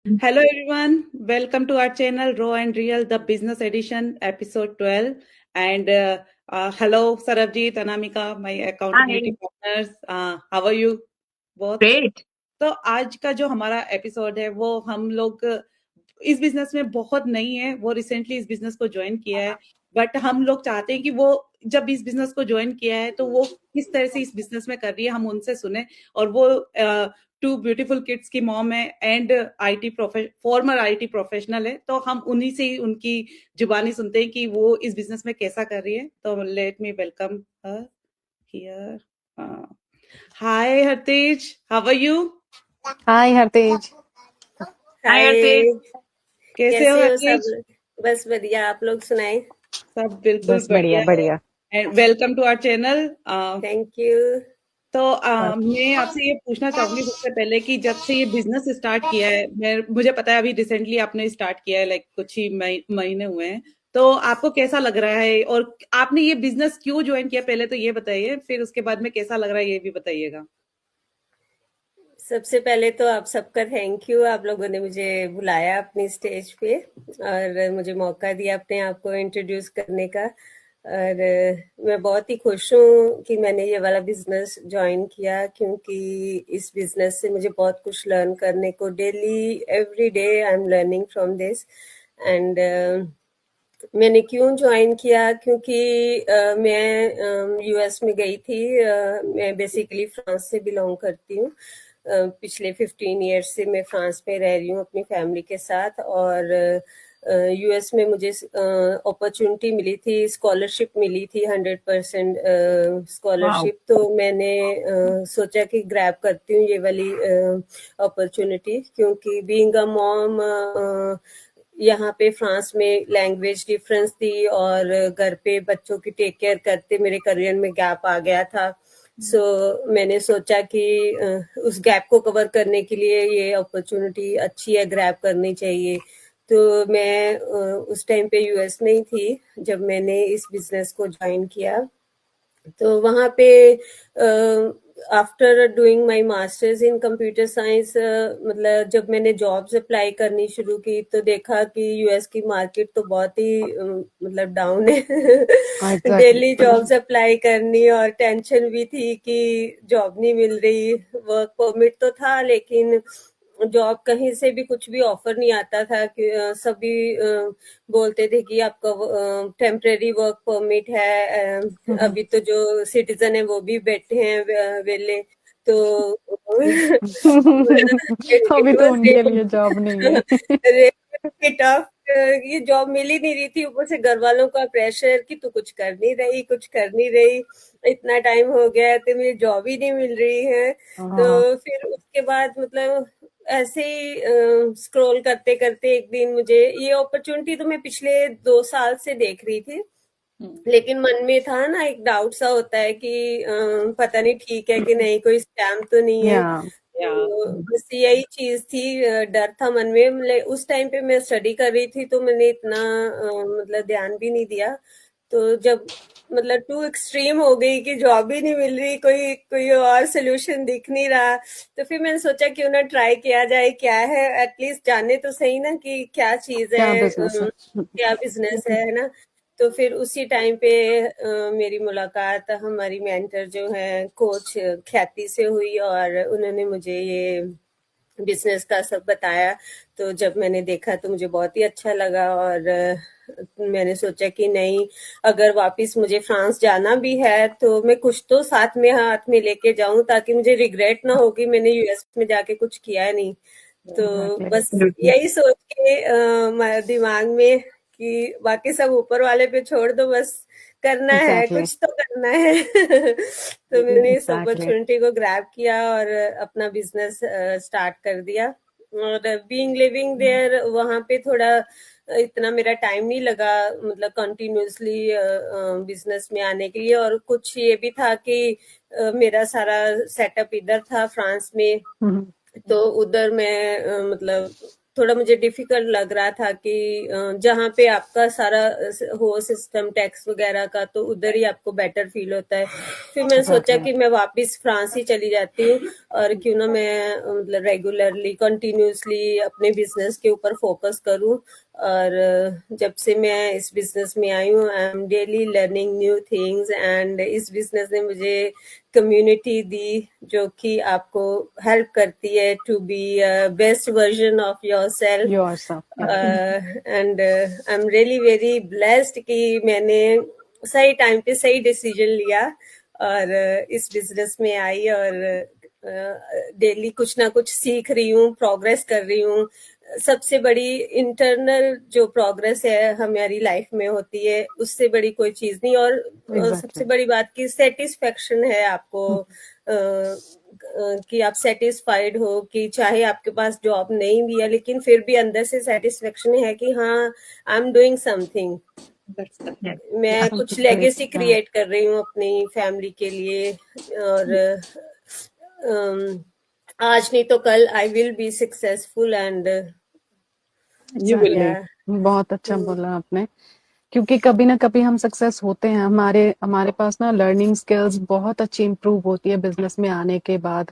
Hello everyone, welcome to our channel Raw and Real, the business edition, episode 12. And hello Sarabjit, Anamika, my accountability Hi, partners. How are you both? great. तो आज का जो हमारा episode है वो हम लोग इस बिजनेस में बहुत नई है, वो रिसेंटली इस बिजनेस को ज्वाइन किया है, बट हम लोग चाहते हैं कि वो जब इस बिजनेस को ज्वाइन किया है तो वो किस तरह से इस बिजनेस में कर रही है, हम उनसे सुने। और वो टू ब्यूटीफुल किड्स की मॉम है एंड फॉर्मर आईटी प्रोफेशनल है, तो हम उन्हीं से ही उनकी जुबानी सुनते हैं कि वो इस बिजनेस में कैसा कर रही है। तो let me welcome her here. Hi Hartej, how are you? Hi Hartej. Hi hi, Artit. कैसे हो कैसे हो सब? हरतेज? बस बढ़िया, आप लोग सुनाएं। सब बिल्कुल बस बढ़िया बढ़िया है। बढ़िया। And welcome to our channel. Thank you. तो और मैं आपसे ये पूछना चाहूंगी सबसे पहले कि जब से ये बिजनेस स्टार्ट किया है, मुझे पता है अभी रिसेंटली आपने स्टार्ट किया है, लाइक कुछ ही महीने हुए हैं, तो आपको कैसा लग रहा है और आपने ये बिजनेस क्यों ज्वाइन किया, पहले तो ये बताइए, फिर उसके बाद में कैसा लग रहा है ये भी बताइएगा। सबसे पहले तो आप सबका थैंक यू, आप लोगों ने मुझे बुलाया अपनी स्टेज पे और मुझे मौका दिया अपने आप को इंट्रोड्यूस करने का। और मैं बहुत ही खुश हूँ कि मैंने ये वाला बिजनेस ज्वाइन किया, क्योंकि इस बिजनेस से मुझे बहुत कुछ लर्न करने को, daily every day I am learning from this. And मैंने क्यों ज्वाइन किया, क्योंकि मैं यूएस में गई थी। मैं बेसिकली फ्रांस से बिलोंग करती हूँ। पिछले 15 ईयर्स से मैं फ्रांस में रह रही हूँ अपनी फैमिली के साथ। और यूएस में मुझे अपॉर्चुनिटी मिली थी, स्कॉलरशिप मिली थी, 100% वाओ, स्कॉलरशिप। तो मैंने सोचा कि ग्रैब करती हूँ ये वाली अपॉर्चुनिटी, क्योंकि बीइंग अ मॉम यहाँ पे फ्रांस में लैंग्वेज डिफरेंस थी और घर पे बच्चों की टेक केयर करते मेरे करियर में गैप आ गया था। सो मैंने सोचा कि उस गैप को कवर करने के लिए ये अपॉर्चुनिटी अच्छी है, ग्रैब करनी चाहिए। तो मैं उस टाइम पे यूएस में ही थी जब मैंने इस बिजनेस को ज्वाइन किया। तो वहाँ पे after doing my masters in computer science, मतलब जब मैंने जॉब्स अप्लाई करनी शुरू की तो देखा कि यूएस की मार्केट तो बहुत ही मतलब डाउन है। एग्जैक्टली। डेली जॉब्स अप्लाई करनी और टेंशन भी थी कि जॉब नहीं मिल रही। वर्क परमिट तो था लेकिन जॉब कहीं से भी कुछ भी ऑफर नहीं आता था कि सभी बोलते थे कि आपका टेम्परेरी वर्क परमिट है। अभी तो जो सिटीजन है वो भी बैठे हैं वेले। तो अभी इट तो वाज उनके लिए जॉब नहीं है। Really tough. ये जॉब मिल ही नहीं रही थी, ऊपर से घर वालों का प्रेशर कि तू कुछ कर नहीं रही, कुछ कर नहीं रही, इतना टाइम हो गया है तो मुझे जॉब ही नहीं मिल रही है। तो हाँ। फिर उसके बाद मतलब ऐसे ही स्क्रॉल करते करते एक दिन मुझे ये अपॉर्चुनिटी, तो मैं पिछले 2 साल से देख रही थी, लेकिन मन में था ना एक डाउट सा होता है कि पता नहीं ठीक है कि नहीं, कोई स्कैम तो नहीं है। या या तो बस यही चीज थी, डर था मन में। उस टाइम पे मैं स्टडी कर रही थी तो मैंने इतना मतलब ध्यान भी नहीं दिया। तो जब मतलब टू एक्सट्रीम हो गई कि जॉब ही नहीं मिल रही, कोई कोई और सोल्यूशन दिख नहीं रहा, तो फिर मैंने सोचा क्यों ना ट्राई किया जाए, क्या है एटलीस्ट जाने तो सही ना कि क्या चीज क्या है, बिजनेस है। क्या बिजनेस है ना। तो फिर उसी टाइम पे मेरी मुलाकात हमारी मेंटर जो है कोच ख्याति से हुई और उन्होंने मुझे ये बिजनेस का सब बताया। तो जब मैंने देखा तो मुझे बहुत ही अच्छा लगा और मैंने सोचा कि नहीं, अगर वापस मुझे फ्रांस जाना भी है तो मैं कुछ तो साथ में हाथ में लेके जाऊं, ताकि मुझे रिग्रेट ना हो कि मैंने यूएस में जाके कुछ किया नहीं। तो एग्जैक्टली। बस एब्सोल्युटली। यही सोच के दिमाग में कि बाकी सब ऊपर वाले पे छोड़ दो, बस करना है, एग्जैक्टली। कुछ तो करना है। तो मैंने इस एग्जैक्टली। अपॉर्चुनिटी को ग्रैब किया और अपना बिजनेस स्टार्ट कर दिया। और बीइंग लिविंग देयर वहाँ पे थोड़ा इतना मेरा टाइम नहीं लगा, मतलब कंटिन्यूअसली बिजनेस में आने के लिए। और कुछ ये भी था कि मेरा सारा सेटअप इधर था फ्रांस में, तो उधर मैं मतलब थोड़ा मुझे डिफिकल्ट लग रहा था कि जहाँ पे आपका सारा हो सिस्टम टैक्स वगैरह का, तो उधर ही आपको बेटर फील होता है। फिर मैंने सोचा कि मैं वापस फ्रांस ही चली जाती हूँ, और क्यों ना मैं मतलब रेगुलरली कंटिन्यूसली अपने बिजनेस के ऊपर फोकस करूँ। और जब से मैं इस बिजनेस में आई हूँ, I am daily learning new things, and इस बिजनेस ने मुझे कम्युनिटी दी जो कि आपको हेल्प करती है to be best version of yourself. Yourself. And I am really very blessed कि मैंने सही टाइम पे सही डिसीजन लिया और इस बिजनेस में आई, और डेली कुछ ना कुछ सीख रही हूँ, प्रोग्रेस कर रही हूँ। सबसे बड़ी इंटरनल जो प्रोग्रेस है हमारी लाइफ में होती है, उससे बड़ी कोई चीज नहीं। और सबसे बड़ी बात की सेटिस्फेक्शन है आपको, कि आप सेटिस्फाइड हो कि चाहे आपके पास जॉब नहीं भी है, लेकिन फिर भी अंदर से सेटिस्फेक्शन है कि हाँ, आई एम डूइंग समथिंग, मैं कुछ लेगेसी क्रिएट कर रही हूँ अपनी फैमिली के लिए। और आज नहीं तो कल I will be successful, and You will be. बहुत अच्छा बोला आपने, क्योंकि कभी ना कभी हम सक्सेस होते हैं। हमारे पास ना लर्निंग स्किल्स बहुत अच्छी इंप्रूव होती है बिजनेस में आने के बाद।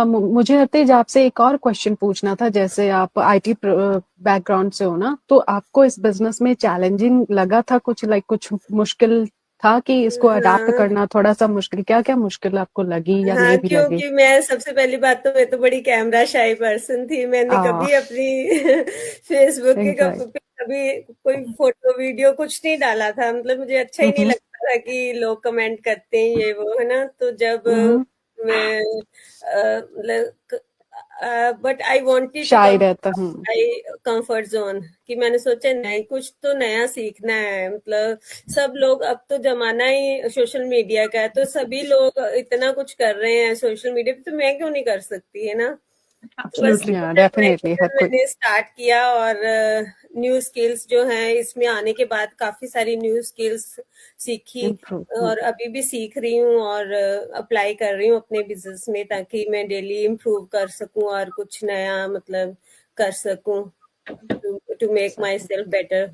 मुझे हरतेज आपसे एक और क्वेश्चन पूछना था। जैसे आप आईटी बैकग्राउंड से हो ना, तो आपको इस बिजनेस में चैलेंजिंग लगा था कुछ, कुछ मुश्किल था कि इसको अडाप्ट करना थोड़ा सा मुश्किल? क्या क्या मुश्किल आपको लगी या नहीं भी लगी? क्योंकि मैं सबसे पहली बात तो मैं तो बड़ी कैमरा शाई पर्सन थी। मैंने कभी अपनी फेसबुक के कभी कोई फोटो वीडियो कुछ नहीं डाला था। मतलब मुझे अच्छा ही नहीं लगता था कि लोग कमेंट करते हैं ये वो, है ना। तो जब मैं मतलब बट आई वॉन्टेड शायद रहता कंफर्ट जोन, कि मैंने सोचा नहीं, कुछ तो नया सीखना है। मतलब सब लोग, अब तो जमाना ही सोशल मीडिया का है, तो सभी लोग इतना कुछ कर रहे हैं सोशल मीडिया पे, तो मैं क्यों नहीं कर सकती, है ना। डेफिनेटली मैंने स्टार्ट किया, और न्यू स्किल्स जो हैं इसमें आने के बाद काफी सारी न्यू स्किल्स सीखी, और अभी भी सीख रही हूँ और अप्लाई कर रही हूँ अपने बिजनेस में, ताकि मैं डेली इम्प्रूव कर सकूं और कुछ नया मतलब कर सकूं, to make myself better.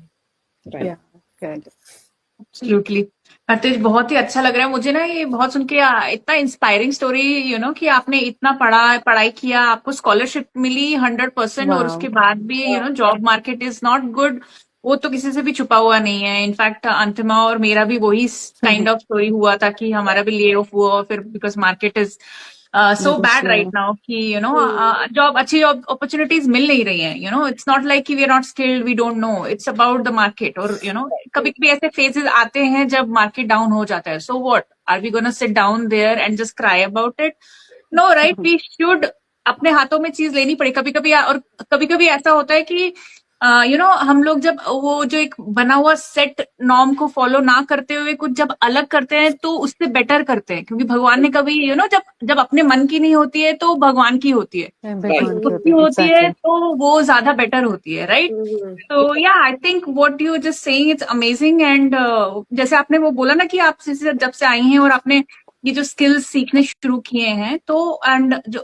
Absolutely Hartej, बहुत ही अच्छा लग रहा है मुझे ना ये बहुत सुन के। इतना इंस्पायरिंग स्टोरी कि आपने इतना पढ़ाई किया, आपको स्कॉलरशिप मिली 100%, और उसके बाद भी job market is not good. वो तो किसी से भी छुपा हुआ नहीं है। इनफैक्ट अंतिमा और मेरा भी वही काइंड ऑफ स्टोरी हुआ था कि हमारा भी ले ऑफ हुआ, फिर because market is so bad right now कि अच्छी जॉब अपॉर्चुनिटीज मिल नहीं रही हैं। इट्स नॉट लाइक कि we are not skilled, we don't know, it's about the market. और कभी कभी ऐसे फेजेस आते हैं जब मार्केट डाउन हो जाता है। So what are we gonna sit down there and just cry about it? No, right, we should अपने हाथों में चीज लेनी पड़े कभी कभी। और कभी कभी ऐसा होता है कि हम लोग जब वो जो एक बना हुआ सेट नॉर्म को फॉलो ना करते हुए कुछ जब अलग करते हैं तो उससे बेटर करते हैं, क्योंकि भगवान ने कभी जब अपने मन की नहीं होती है तो भगवान की होती है, उसकी होती है तो वो ज्यादा बेटर होती है, राइट। तो या I think what you just saying it's amazing. And जैसे आपने वो बोला ना कि आप जब से आई हैं और आपने ये जो स्किल्स सीखने शुरू किए हैं, तो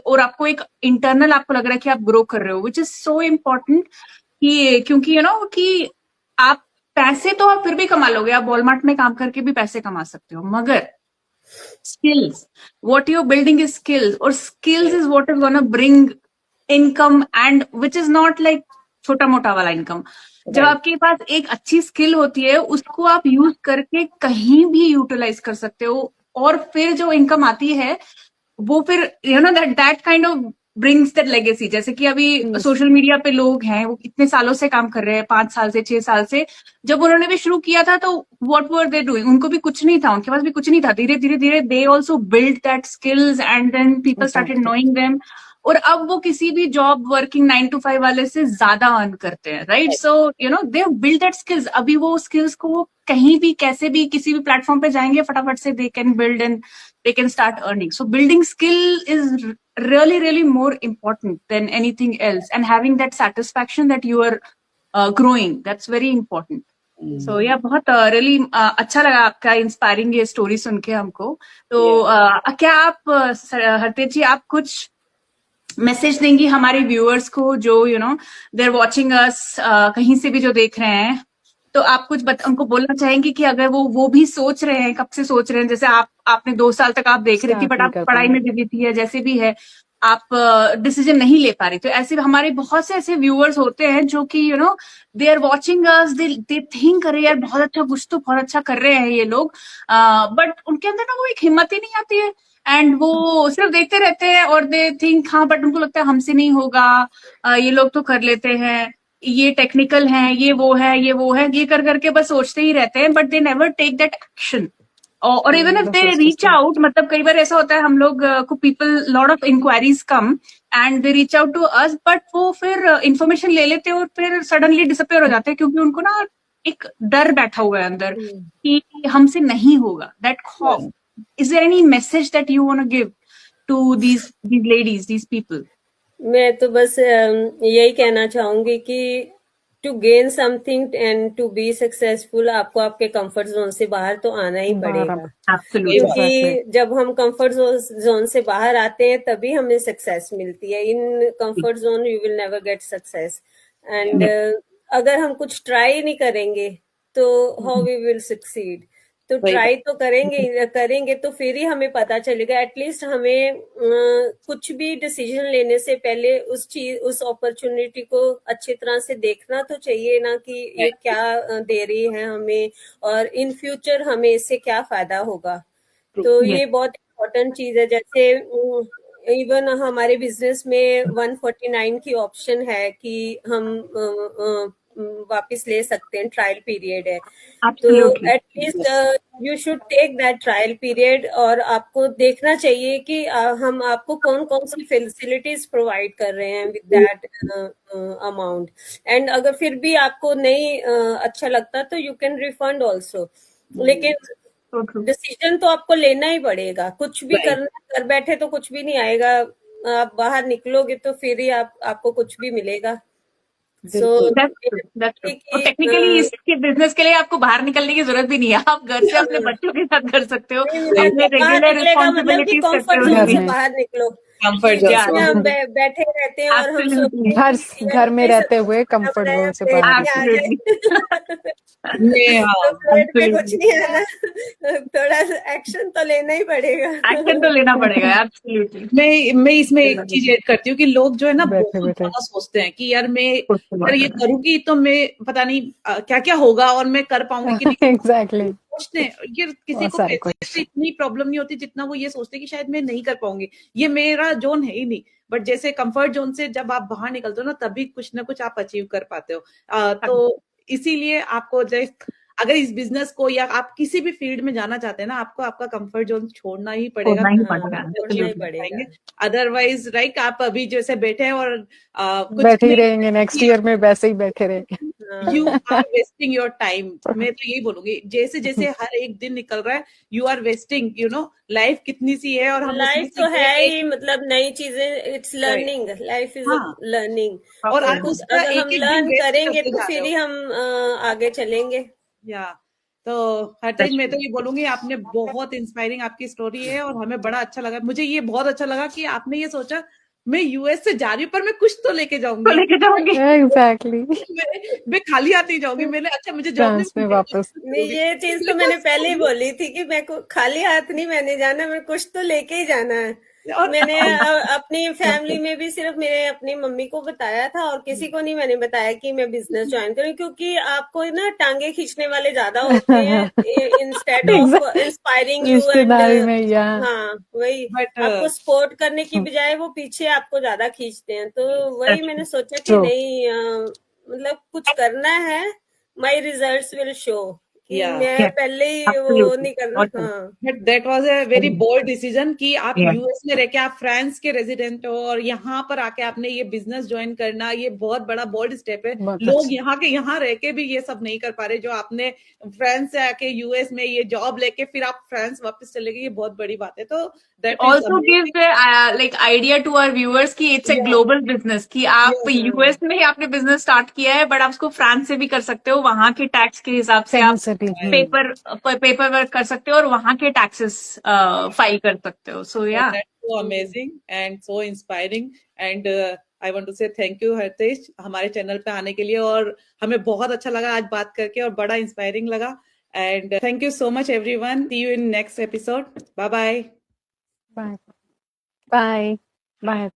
और आपको एक इंटरनल आपको लग रहा है कि आप ग्रो कर रहे हो, विच इज सो इम्पोर्टेंट। क्योंकि कि आप पैसे तो आप फिर भी कमा लोगे, आप वॉलमार्ट में काम करके भी पैसे कमा सकते हो, मगर skills, what you are building is skills, और skills is what is gonna bring income, and which is not like छोटा मोटा वाला इनकम। जब आपके पास एक अच्छी स्किल होती है, उसको आप यूज करके कहीं भी यूटिलाइज कर सकते हो, और फिर जो इनकम आती है वो फिर that kind of brings that legacy. जैसे कि अभी सोशल मीडिया पे लोग हैं, वो इतने सालों से काम कर रहे हैं, 5 साल से 6 साल से। जब उन्होंने भी शुरू किया था तो व्हाट वर दे डूइंग? उनको भी कुछ नहीं था, उनके पास भी कुछ नहीं था। धीरे धीरे they also build that skills, and then people started knowing them, और अब वो किसी भी जॉब वर्किंग 9 to 5 वाले से ज्यादा अर्न करते हैं, right. So they build that skills. अभी वो स्किल्स को वो कहीं भी कैसे भी किसी भी प्लेटफॉर्म पे जाएंगे, फटाफट से they can build and they can start earning. So building skill is really more important than anything else, and having that satisfaction that you are growing, that's very important. So yeah, बहुत really अच्छा लगा आपका inspiring ये story सुन के हमको। तो क्या आप हरतेज जी, आप कुछ मैसेज देंगी हमारे व्यूअर्स को जो दे आर वॉचिंग अस, कहीं से भी जो देख रहे हैं, तो आप कुछ उनको बोलना चाहेंगे कि अगर वो भी सोच रहे हैं, कब से सोच रहे हैं, जैसे आपने 2 साल तक आप देख रही थी स्टार्ट बट नहीं आप कर पढ़ाई पाए। में बिजी थी या जैसे भी है, आप डिसीजन नहीं ले पा रही, तो ऐसे हमारे बहुत से ऐसे व्यूअर्स होते हैं जो कि they are watching us, they think अरे यार बहुत अच्छा, कुछ तो बहुत अच्छा कर रहे हैं ये लोग, बट उनके अंदर ना वो एक हिम्मत ही नहीं आती है, एंड वो सिर्फ देखते रहते हैं और दे थिंक, हाँ बट उनको लगता है हमसे नहीं होगा, ये लोग तो कर लेते हैं, ये टेक्निकल है, ये वो है, ये वो है, ये कर करके बस सोचते ही रहते हैं, but they never take that action. और even if they reach out, मतलब कई बार ऐसा होता है हम लोग को people, lot of inquiries come and they reach out to us, but वो फिर इंफॉर्मेशन ले लेते हैं और फिर सडनली डिसअपियर हो जाते हैं, क्योंकि उनको ना एक डर बैठा हुआ है अंदर कि हमसे नहीं होगा, दैट खौफ। Is there any message that you want to give to these ladies, these people? मैं तो बस यही कहना चाहूंगी कि to gain something and to be successful आपको आपके कंफर्ट जोन से बाहर तो आना ही पड़ेगा, Absolutely. क्योंकि जब हम कंफर्ट जोन से बाहर आते हैं तभी हमें सक्सेस मिलती है। इन comfort zone you will never get success, and अगर हम कुछ ट्राई नहीं करेंगे तो हाउ वी विल सक्सीड। तो ट्राई तो करेंगे तो फिर ही हमें पता चलेगा। एटलीस्ट हमें कुछ भी डिसीजन लेने से पहले उस अपॉर्चुनिटी को अच्छी तरह से देखना तो चाहिए ना, कि ये क्या दे रही है हमें और इन फ्यूचर हमें इससे क्या फायदा होगा। तो ये बहुत इम्पोर्टेंट चीज है। जैसे इवन हमारे बिजनेस में 149 की ऑप्शन है कि हम वापस ले सकते हैं, ट्रायल पीरियड है। तो at least you should take that trial period, और आपको देखना चाहिए कि हम आपको कौन कौन सी फैसिलिटीज प्रोवाइड कर रहे हैं विद दैट अमाउंट। एंड अगर फिर भी आपको नहीं अच्छा लगता तो यू कैन रिफंड ऑल्सो, लेकिन डिसीजन तो आपको लेना ही पड़ेगा। कुछ भी करना, कर बैठे तो कुछ भी नहीं आएगा, आप बाहर निकलोगे तो फिर ही आपको कुछ भी मिलेगा। टेक्निकली इसके बिजनेस के लिए आपको बाहर निकलने की जरूरत भी नहीं है, आप घर से अपने बच्चों के साथ कर सकते हो, अपने रेगुलर रिस्पॉन्सिबिलिटीज कंफर्ट जोन से बाहर निकलो। कंफर्ट जोन हम बैठे रहते हैं और हम घर में रहते हुए कंफर्ट जोन से बाहर कुछ नहीं आना, थोड़ा एक्शन तो लेना ही पड़ेगा। एक्शन तो लेना पड़ेगा, एब्सोल्युटली। मैं इसमें एक चीज ऐड करती हूँ कि लोग जो है ना बहुत ज्यादा सोचते हैं कि यार मैं अगर ये करूंगी तो मैं पता नहीं क्या क्या होगा और मैं कर पाऊंगी कि नहीं। एग्जैक्टली सोचते हैं ये किसी को पैसे से इतनी प्रॉब्लम नहीं होती जितना वो ये सोचते हैं कि शायद मैं नहीं कर पाऊंगी, ये मेरा जोन है ही नहीं। बट जैसे कंफर्ट जोन से जब आप बाहर निकलते हो ना तभी कुछ ना कुछ आप अचीव कर पाते हो। तो इसीलिए आपको अगर इस बिजनेस को या आप किसी भी फील्ड में जाना चाहते हैं ना, आपको आपका कंफर्ट जोन छोड़ना ही पड़ेगा। अदरवाइज राइट आप अभी जैसे बैठे हैं और कुछ बैठे ही रहेंगे, नेक्स्ट ईयर में वैसे ही बैठे रहेंगे। You are wasting your time. मैं तो यही बोलूंगी, जैसे जैसे हर एक दिन निकल रहा है यू आर वेस्टिंग, लाइफ कितनी सी है और हम लाइफ तो है ही, मतलब नई चीजें, it's learning, life is learning. और अगर हम लर्न करेंगे तो फिर ही हम आगे चलेंगे। तो हर टाइम मैं तो ये बोलूंगी आपने बहुत इंस्पायरिंग आपकी स्टोरी है और हमें बड़ा अच्छा लगा। मुझे ये बहुत अच्छा लगा कि आपने ये सोचा मैं यूएस से जा रही हूँ पर मैं कुछ तो लेके जाऊंगी। एग्जैक्टली मैं खाली हाथ नहीं जाऊंगी। मैंने अच्छा मुझे जॉब में वापस ये चीज तो मैंने पहले ही बोली थी कि मैं खाली हाथ नहीं मैंने जाना, मैं कुछ तो लेके ही जाना है। और मैंने अपनी फैमिली में भी सिर्फ मेरे अपनी मम्मी को बताया था और किसी को नहीं मैंने बताया कि मैं बिजनेस ज्वाइन करूँ, क्योंकि आपको ना टांगे खींचने वाले ज्यादा होते हैं इंस्टेड ऑफ इंस्पायरिंग यू। हाँ वही, आपको सपोर्ट करने की बजाय वो पीछे आपको ज्यादा खींचते हैं। तो वही मैंने सोचा कि नहीं, मतलब कुछ करना है, माई रिजल्ट्स विल शो। मैं पहले ही वो नहीं करना। But that was a very bold decision कि आप यूएस में रह के आप फ्रांस के रेजिडेंट हो और यहाँ पर आके आपने ये बिजनेस ज्वाइन करना, ये बहुत बड़ा बोल्ड स्टेप है। लोग यहाँ रह के भी ये सब नहीं कर पा रहे जो आपने फ्रांस से आके यूएस में ये जॉब लेके फिर आप फ्रांस वापस चले गए, ये बहुत बड़ी बात है। तो that also give like idea to our viewers कि इट्स ए ग्लोबल बिजनेस, कि आप यूएस में ही आपने बिजनेस स्टार्ट किया है बट आप उसको फ्रांस से भी कर सकते हो, वहां के टैक्स के हिसाब से आप पेपर वर्क कर सकते हो और वहां के टैक्सेस फाइल कर सकते हो। सो या so amazing and so inspiring and I want to say thank you हृतेश हमारे चैनल पे आने के लिए और हमें बहुत अच्छा लगा आज बात करके और बड़ा इंस्पायरिंग लगा and thank you so much everyone. See you in next episode. Bye bye. Bye. Bye. Bye.